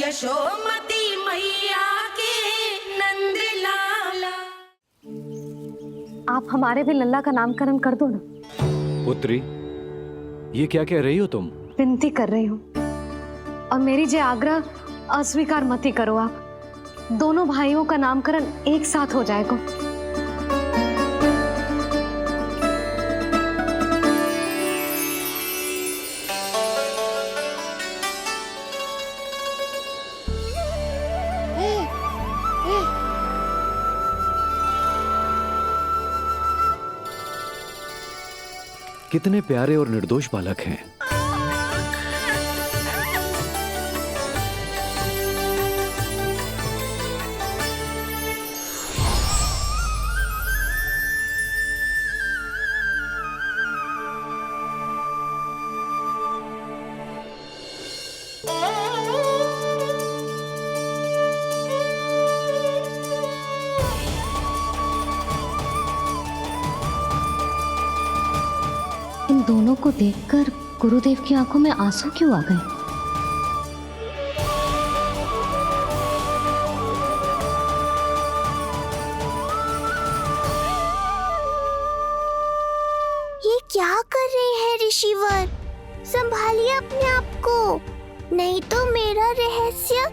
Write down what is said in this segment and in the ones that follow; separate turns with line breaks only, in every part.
यशोमती मैया के नंद लाला।
आप हमारे भी लल्ला का नामकरण कर दो ना।
पुत्री, ये क्या कह रही हो तुम?
विनती कर रही हूँ, और मेरी जे आग्रह अस्वीकार मत ही करो। आप दोनों भाइयों का नामकरण एक साथ हो जाएगा।
कितने प्यारे और निर्दोष बालक हैं।
इन दोनों को देखकर गुरुदेव की आंखों में आंसू क्यों आ गए?
ये क्या कर रहे हैं ऋषिवर? संभालिए अपने आप को, नहीं तो मेरा रहस्य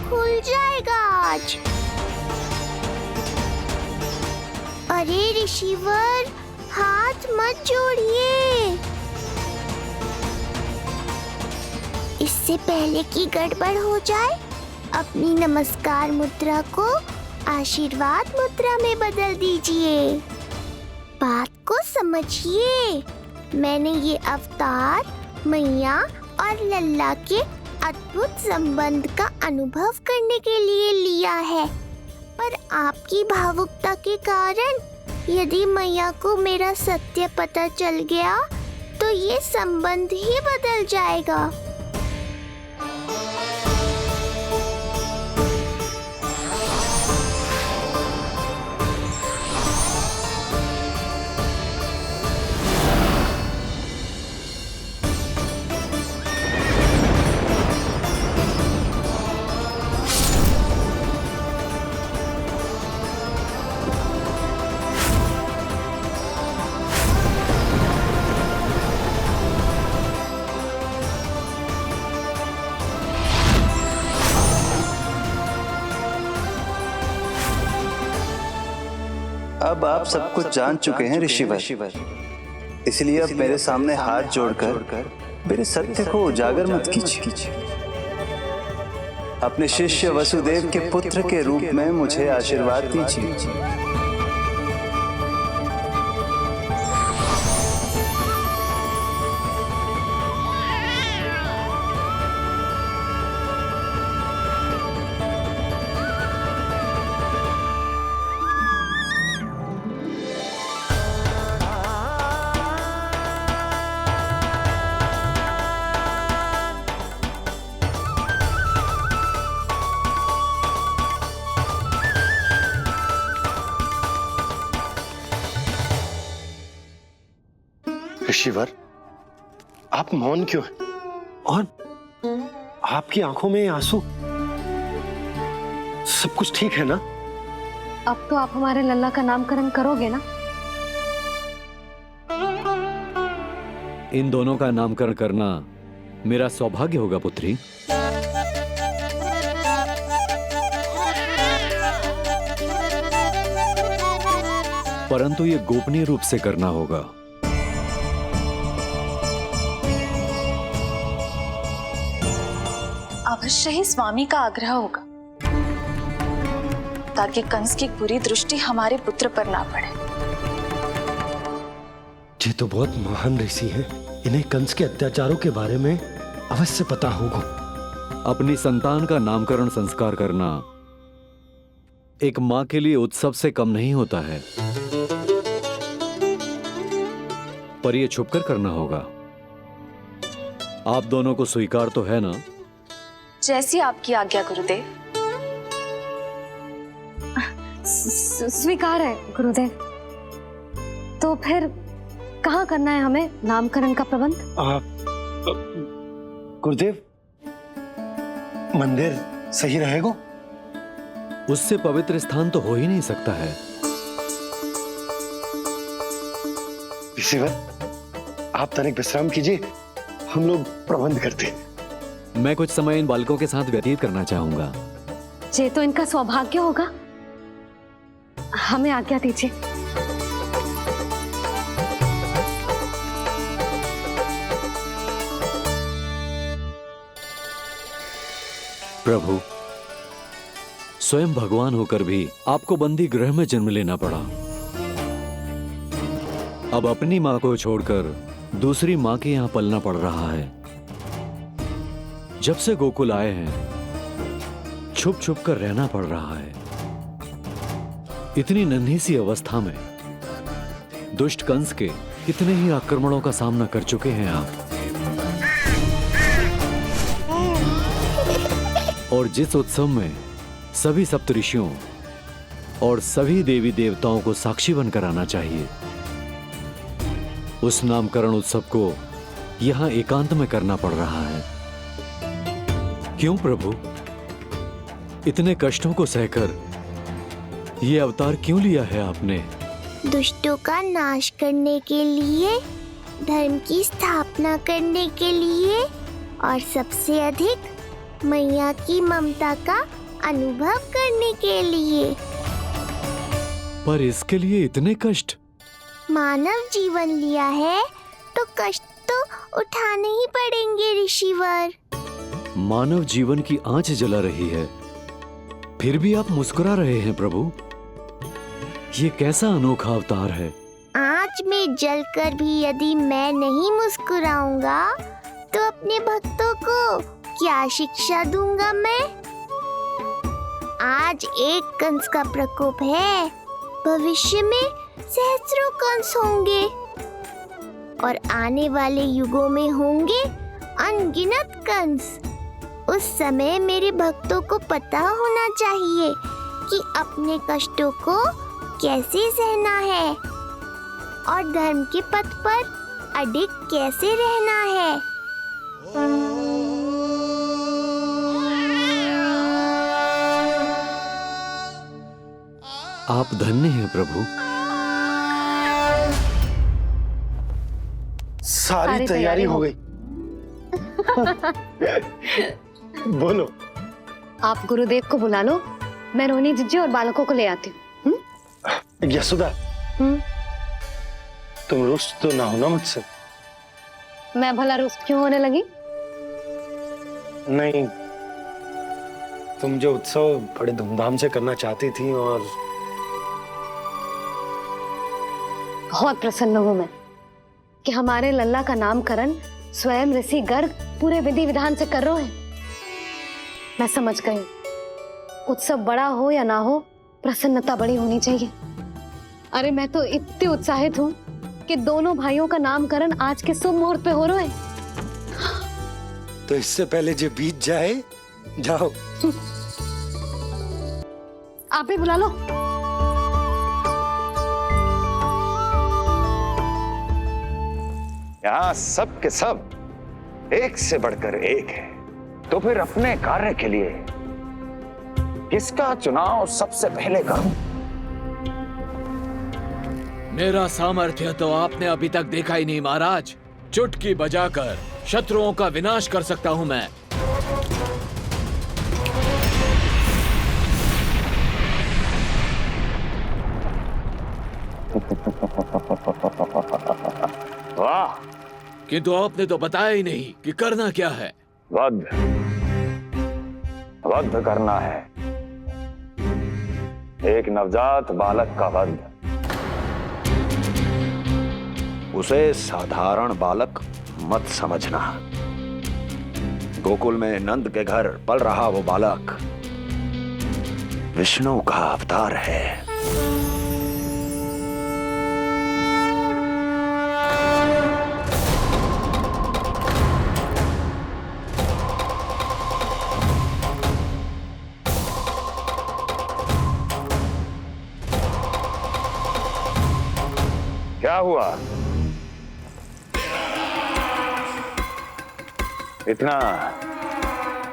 खुल जाएगा आज। अरे ऋषिवर, हाथ मत जोड़िए। इससे पहले कि गड़बड़ हो जाए, अपनी नमस्कार मुद्रा को आशीर्वाद मुद्रा में बदल दीजिए। बात को समझिए। मैंने ये अवतार मैया और लल्ला के अद्भुत संबंध का अनुभव करने के लिए लिया है, पर आपकी भावुकता के कारण यदि मैया को मेरा सत्य पता चल गया तो ये संबंध ही बदल जाएगा।
अब आप सब कुछ जान चुके हैं ऋषिवर, इसलिए अब मेरे सामने हाथ जोड़कर मेरे सत्य को उजागर मत कीजिए। अपने शिष्य वसुदेव के पुत्र के रूप में मुझे आशीर्वाद दीजिए।
ऋषिवर, आप मौन क्यों हैं? और आपकी आंखों में आंसू? सब कुछ ठीक है ना?
अब तो आप हमारे लल्ला का नामकरण करोगे ना?
इन दोनों का नामकरण करना मेरा सौभाग्य होगा पुत्री। परंतु ये गोपनीय रूप से करना होगा।
अवश्य ही स्वामी का आग्रह होगा, ताकि कंस की बुरी दृष्टि हमारे पुत्र पर ना पड़े।
ये तो बहुत महान ऋषि हैं, इन्हें कंस के अत्याचारों के बारे में अवश्य पता होगा।
अपनी संतान का नामकरण संस्कार करना एक मां के लिए उत्सव से कम नहीं होता है, पर यह छुपकर करना होगा। आप दोनों को स्वीकार तो है ना?
जैसी आपकी आज्ञा गुरुदेव।
स्वीकार है गुरुदेव। तो फिर कहाँ करना है हमें नामकरण का प्रबंध?
गुरुदेव, मंदिर सही रहेगा?
उससे पवित्र स्थान तो हो ही नहीं सकता है।
ऋषिवर, आप तनिक विश्राम कीजिए, हम लोग प्रबंध करते हैं।
मैं कुछ समय इन बालकों के साथ व्यतीत करना चाहूंगा।
ये तो इनका सौभाग्य होगा। हमें आज्ञा दीजिए।
प्रभु, स्वयं भगवान होकर भी आपको बंदी गृह में जन्म लेना पड़ा। अब अपनी मां को छोड़कर दूसरी मां के यहां पलना पड़ रहा है। जब से गोकुल आए हैं छुप छुप कर रहना पड़ रहा है। इतनी नन्ही सी अवस्था में दुष्ट कंस के कितने ही आक्रमणों का सामना कर चुके हैं आप। और जिस उत्सव में सभी सप्तऋषियों और सभी देवी देवताओं को साक्षी बनकर आना चाहिए, उस नामकरण उत्सव को यहां एकांत में करना पड़ रहा है। क्यों प्रभु, इतने कष्टों को सहकर ये अवतार क्यों लिया है आपने?
दुष्टों का नाश करने के लिए, धर्म की स्थापना करने के लिए और सबसे अधिक मैया की ममता का अनुभव करने के लिए।
पर इसके लिए इतने कष्ट?
मानव जीवन लिया है तो कष्ट तो उठाने ही पड़ेंगे ऋषिवर।
मानव जीवन की आंच जला रही है, फिर भी आप मुस्कुरा रहे हैं प्रभु। ये कैसा अनोखा अवतार है?
आंच में जलकर भी यदि मैं नहीं मुस्कुराऊंगा तो अपने भक्तों को क्या शिक्षा दूंगा मैं? आज एक कंस का प्रकोप है, भविष्य में सहस्रों कंस होंगे और आने वाले युगों में होंगे अनगिनत कंस। उस समय मेरे भक्तों को पता होना चाहिए कि अपने कष्टों को कैसे सहना है और धर्म के पथ पर अडिग कैसे रहना है।
आप धन्य हैं प्रभु।
सारी तैयारी हो गई। बोलो।
आप गुरुदेव को बुला लो, मैं रोनी जीजी और बालकों को ले आती हूँ।
यशोदा, तुम रुष्ट तो ना होना मुझसे?
मैं भला रुष्ट क्यों होने लगी?
नहीं, तुम जो उत्सव बड़े धूमधाम से करना चाहती थी और
बहुत प्रसन्न हूँ मैं कि हमारे लल्ला का नामकरण स्वयं ऋषि गर्ग पूरे विधि विधान से कर रहे हैं। मैं समझ गई, उत्सव बड़ा हो या ना हो, प्रसन्नता बड़ी होनी चाहिए। अरे मैं तो इतनी उत्साहित हूँ कि दोनों भाइयों का नामकरण आज के शुभ मुहूर्त पे हो रहा है।
तो इससे पहले जो बीत जाए, जाओ।
आप भी बुला लो।
यहाँ सब के सब एक से बढ़कर एक है, तो फिर अपने कार्य के लिए किसका चुनाव सबसे पहले करूं?
मेरा सामर्थ्य तो आपने अभी तक देखा ही नहीं महाराज। चुटकी बजाकर शत्रुओं का विनाश कर सकता हूं मैं।
वाह!
किंतु आपने तो बताया ही नहीं कि करना क्या है।
वध करना है, एक नवजात बालक का वध।
उसे साधारण बालक मत समझना। गोकुल में नंद के घर पल रहा वो बालक विष्णु का अवतार है।
क्या हुआ? इतना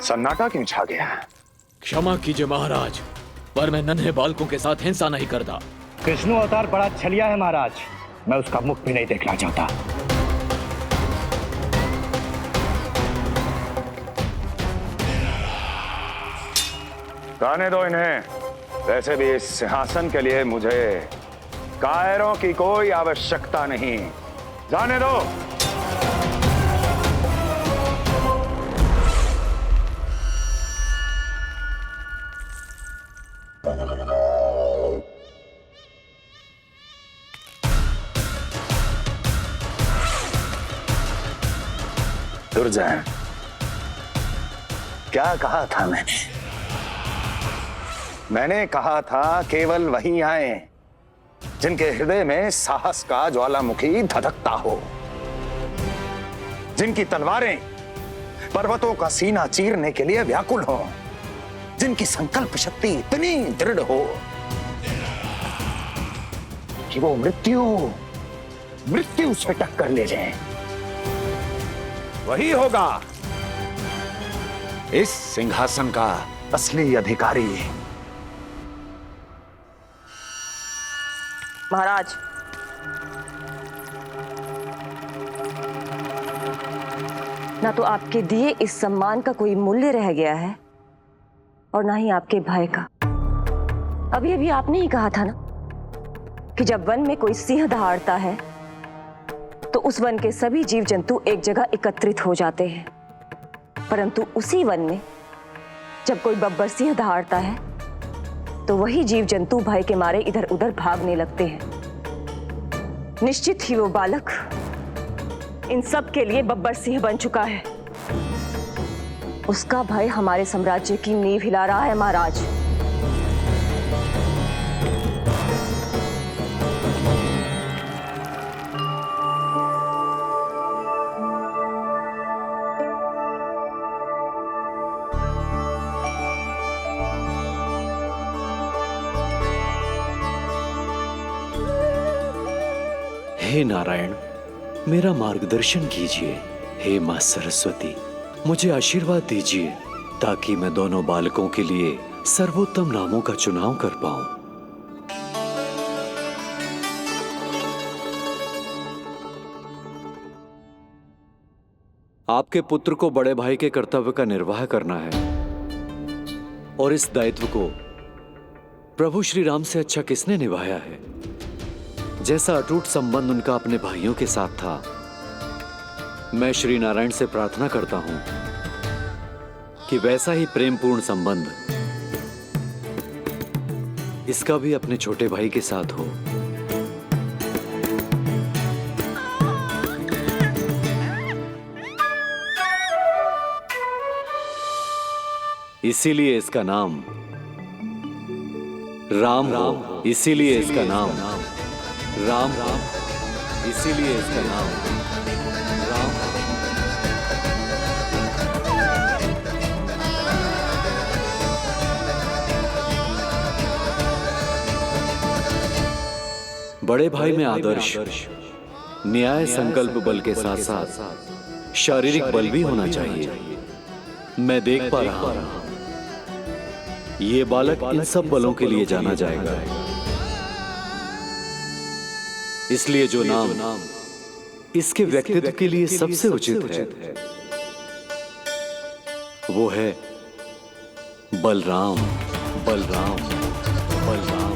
सन्नाटा क्यों छा गया?
क्षमा कीजिए महाराज, पर मैं नन्हे बालकों के साथ हिंसा नहीं करता।
विष्णु अवतार बड़ा छलिया है महाराज, मैं उसका मुख भी नहीं देखना चाहता। जाने दो इन्हें। वैसे भी इस सिंहासन के लिए मुझे कायरों की कोई आवश्यकता नहीं। जाने दो। दुर्जय, क्या कहा था मैंने कहा था केवल वही आए जिनके हृदय में साहस का ज्वालामुखी धधकता हो, जिनकी तलवारें पर्वतों का सीना चीरने के लिए व्याकुल हो, जिनकी संकल्प शक्ति इतनी दृढ़ हो कि वो मृत्यु से टक्कर ले जाए। वही होगा इस सिंहासन का असली अधिकारी।
महाराज, ना तो आपके दिए इस सम्मान का कोई मूल्य रह गया है और ना ही आपके भय का। अभी आपने ही कहा था ना कि जब वन में कोई सिंह दहाड़ता है तो उस वन के सभी जीव जंतु एक जगह एकत्रित हो जाते हैं, परंतु उसी वन में जब कोई बब्बर सिंह दहाड़ता है तो वही जीव जंतु भय के मारे इधर उधर भागने लगते हैं। निश्चित ही वो बालक इन सब के लिए बब्बर सिंह बन चुका है। उसका भय हमारे साम्राज्य की नींव हिला रहा है महाराज।
हे नारायण, मेरा मार्गदर्शन कीजिए। हे मां सरस्वती, मुझे आशीर्वाद दीजिए ताकि मैं दोनों बालकों के लिए सर्वोत्तम नामों का चुनाव कर पाऊं। आपके पुत्र को बड़े भाई के कर्तव्य का निर्वाह करना है और इस दायित्व को प्रभु श्री राम से अच्छा किसने निभाया है? जैसा अटूट संबंध उनका अपने भाइयों के साथ था, मैं श्री नारायण से प्रार्थना करता हूं कि वैसा ही प्रेमपूर्ण संबंध इसका भी अपने छोटे भाई के साथ हो। इसीलिए इसका नाम राम हो। इसीलिए इसका नाम राम, इसीलिए इसका नाम राम। बड़े भाई में आदर्श, न्याय, संकल्प बल के साथ साथ शारीरिक बल भी होना चाहिए। मैं देख पा रहा हूं ये बालक इन सब बलों के लिए जाना जाएगा। इसलिए जो नाम इसके व्यक्तित्व के लिए सबसे उचित है वो है बलराम। बलराम, बलराम।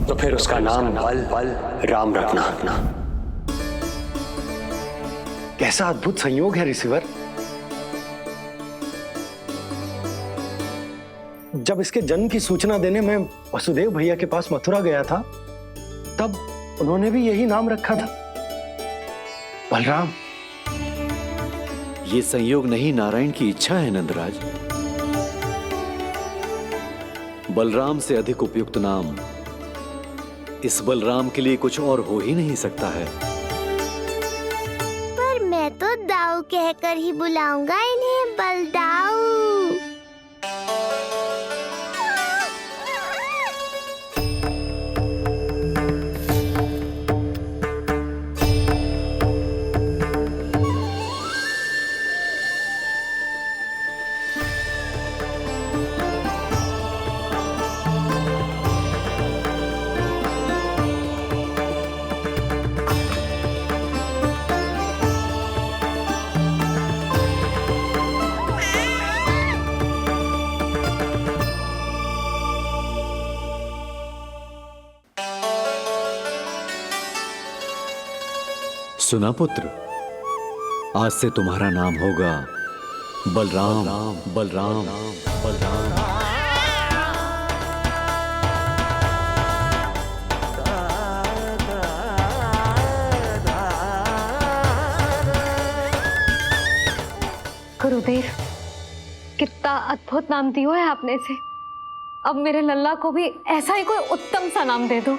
तो फिर उसका नाम बल राम रखना। कैसा अद्भुत संयोग है रिसीवर। जब इसके जन्म की सूचना देने मैं वसुदेव भैया के पास मथुरा गया था, तब उन्होंने भी यही नाम रखा था, बलराम।
ये संयोग नहीं, नारायण की इच्छा है नंदराज। बलराम से अधिक उपयुक्त नाम इस बलराम के लिए कुछ और हो ही नहीं सकता है।
पर मैं तो दाऊ कहकर ही बुलाऊंगा इन्हें, बलदाऊ।
सुना पुत्र, आज से तुम्हारा नाम होगा बलराम। बलराम बलराम।
गुरुदेव, कितना अद्भुत नाम दिया है आपने इसे। अब मेरे लल्ला को भी ऐसा ही कोई उत्तम सा नाम दे दो।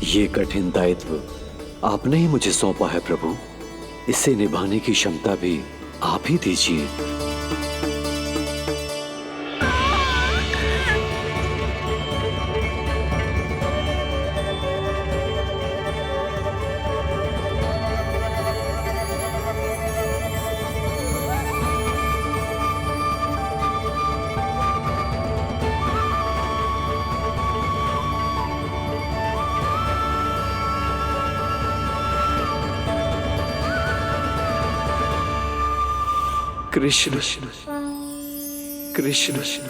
ये कठिन दायित्व आपने ही मुझे सौंपा है प्रभु, इसे निभाने की क्षमता भी आप ही दीजिए। कृष्ण कृष्ण कृष्ण कृष्ण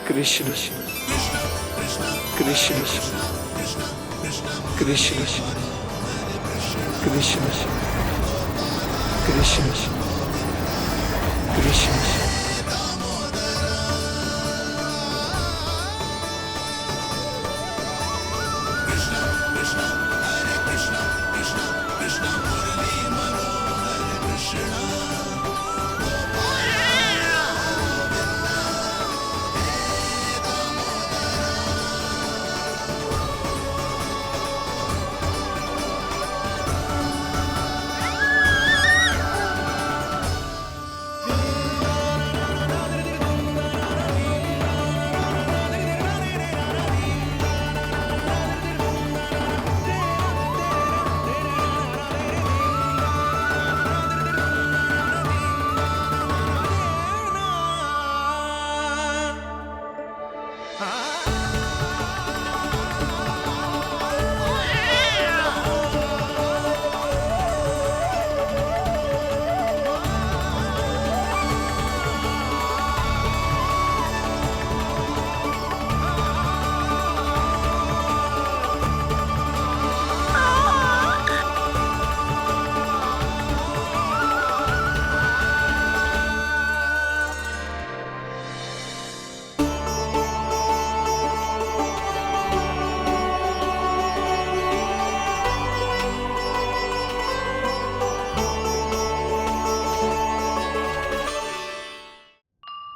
कृष्ण कृष्ण कृष्ण कृष्ण कृष्ण।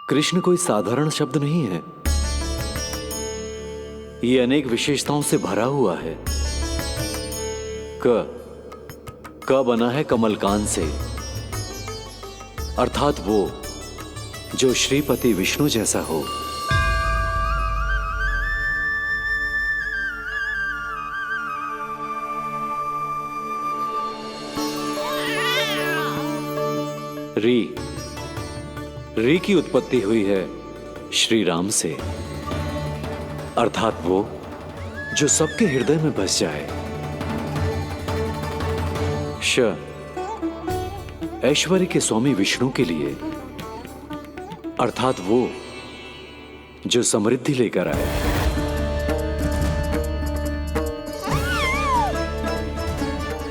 कृष्ण कोई साधारण शब्द नहीं है, ये अनेक विशेषताओं से भरा हुआ है। क बना है कमलकांत से, अर्थात वो जो श्रीपति विष्णु जैसा हो। री की उत्पत्ति हुई है श्री राम से, अर्थात वो जो सबके हृदय में बस जाए। ऐश्वर्य के स्वामी विष्णु के लिए, अर्थात वो जो समृद्धि लेकर आए।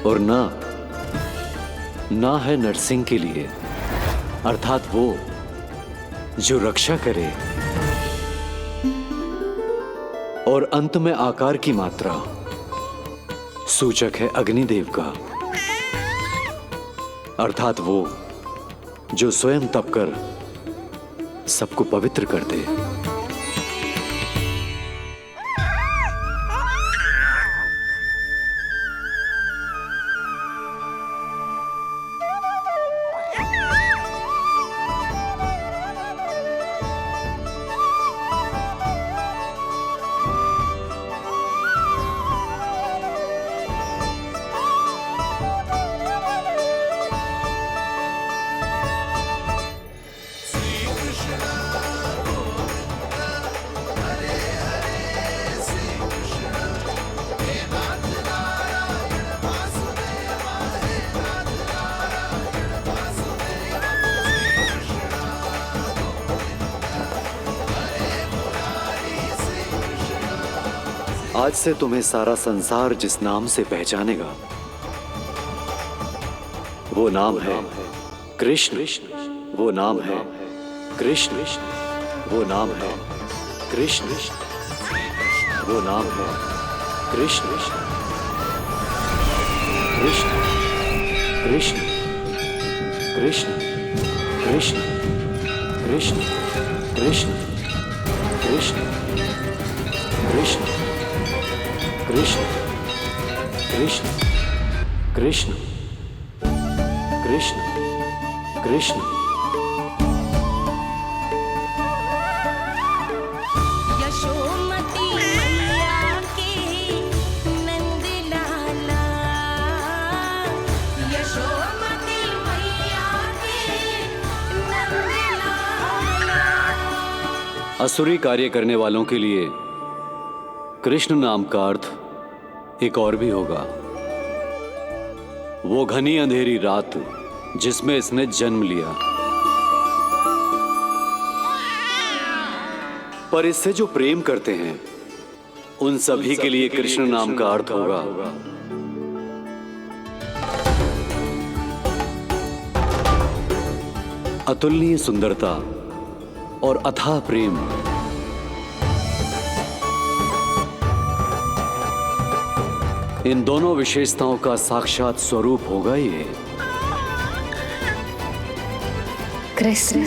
और ना है नरसिंह के लिए, अर्थात वो जो रक्षा करे, और अंत में आकार की मात्रा सूचक है अग्निदेव का, अर्थात वो जो स्वयं तप कर सबको पवित्र कर दे। आज से तुम्हें सारा संसार जिस नाम से पहचानेगा वो नाम है कृष्ण। वो नाम है कृष्ण। वो नाम है कृष्ण। वो नाम है कृष्ण। कृष्ण कृष्ण कृष्ण कृष्ण कृष्ण कृष्ण कृष्ण कृष्ण कृष्ण कृष्ण कृष्ण कृष्ण कृष्ण।
यशोमती मैया के नंद लाला, यशोमती मैया के नंद लाला।
असुरी कार्य करने वालों के लिए कृष्ण नाम का अर्थ एक और भी होगा। वो घनी अंधेरी रात जिसमें इसने जन्म लिया, पर इससे जो प्रेम करते हैं उन सभी के लिए कृष्ण नाम का अर्थ होगा अतुलनीय सुंदरता और अथाह प्रेम। इन दोनों विशेषताओं का साक्षात स्वरूप होगा ये
कृष्ण।